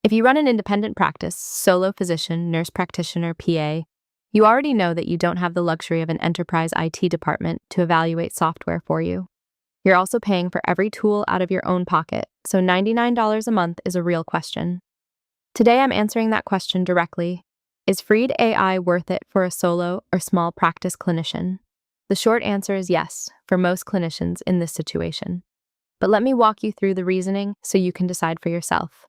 If you run an independent practice, solo physician, nurse practitioner, PA, you already know that you don't have the luxury of an enterprise IT department to evaluate software for you. You're also paying for every tool out of your own pocket, so $99 a month is a real question. Today I'm answering that question directly. Is Freed AI worth it for a solo or small practice clinician? The short answer is yes, for most clinicians in this situation. But let me walk you through the reasoning so you can decide for yourself.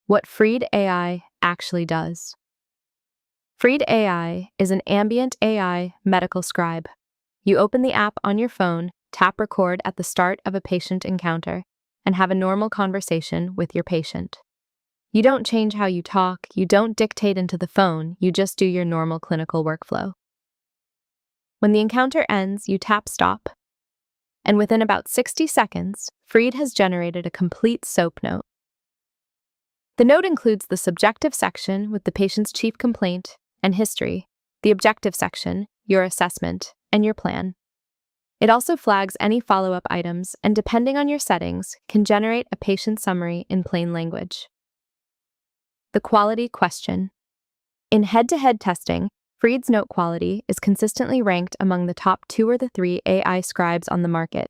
What Freed AI actually does. Freed AI is an ambient AI medical scribe. You open the app on your phone, tap record at the start of a patient encounter, and have a normal conversation with your patient. You don't change how you talk, you don't dictate into the phone, you just do your normal clinical workflow. When the encounter ends, you tap stop, and within about 60 seconds, Freed has generated a complete SOAP note. The note includes the subjective section with the patient's chief complaint and history, the objective section, your assessment, and your plan. It also flags any follow-up items and, depending on your settings, can generate a patient summary in plain language. The quality question. In head-to-head testing, Freed's note quality is consistently ranked among the top 2 or 3 AI scribes on the market.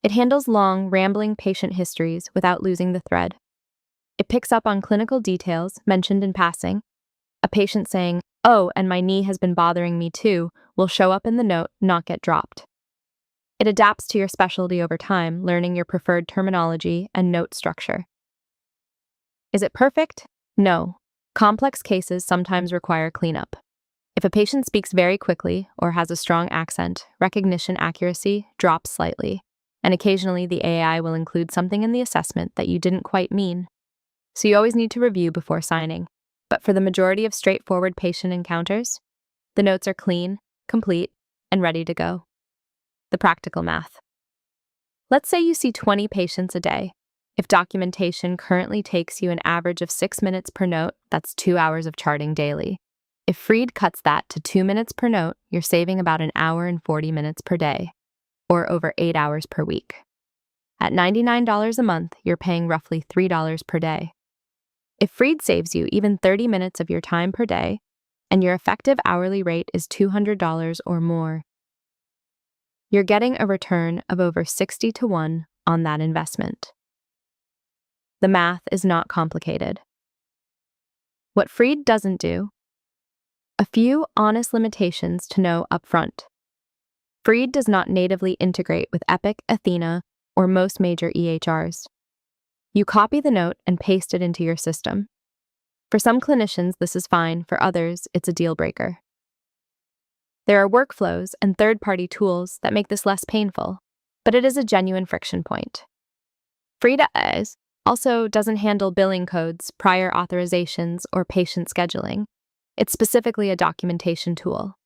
It handles long, rambling patient histories without losing the thread. It picks up on clinical details mentioned in passing. A patient saying, "Oh, and my knee has been bothering me too," will show up in the note, not get dropped. It adapts to your specialty over time, learning your preferred terminology and note structure. Is it perfect? No. Complex cases sometimes require cleanup. If a patient speaks very quickly or has a strong accent, recognition accuracy drops slightly, and occasionally the AI will include something in the assessment that you didn't quite mean. So you always need to review before signing. But for the majority of straightforward patient encounters, the notes are clean, complete, and ready to go. The practical math. Let's say you see 20 patients a day. If documentation currently takes you an average of 6 minutes per note, that's 2 hours of charting daily. If Freed cuts that to 2 minutes per note, you're saving about an hour and 40 minutes per day, or over 8 hours per week. At $99 a month, you're paying roughly $3 per day. If Freed saves you even 30 minutes of your time per day, and your effective hourly rate is $200 or more, you're getting a return of over 60 to 1 on that investment. The math is not complicated. What Freed doesn't do. A few honest limitations to know upfront. Freed does not natively integrate with Epic, Athena, or most major EHRs. You copy the note and paste it into your system. For some clinicians, this is fine. For others, it's a deal breaker. There are workflows and third-party tools that make this less painful, but it is a genuine friction point. Freed also doesn't handle billing codes, prior authorizations, or patient scheduling. It's specifically a documentation tool.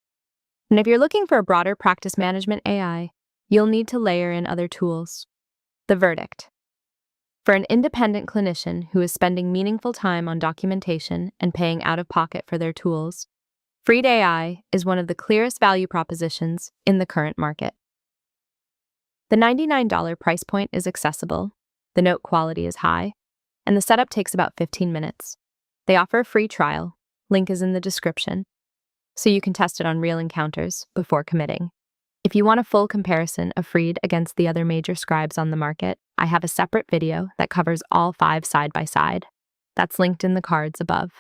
And if you're looking for a broader practice management AI, you'll need to layer in other tools. The verdict. For an independent clinician who is spending meaningful time on documentation and paying out of pocket for their tools, Freed AI is one of the clearest value propositions in the current market. The $99 price point is accessible, the note quality is high, and the setup takes about 15 minutes. They offer a free trial, link is in the description, so you can test it on real encounters before committing. If you want a full comparison of Freed against the other major scribes on the market, I have a separate video that covers all 5 side by side. That's linked in the cards above.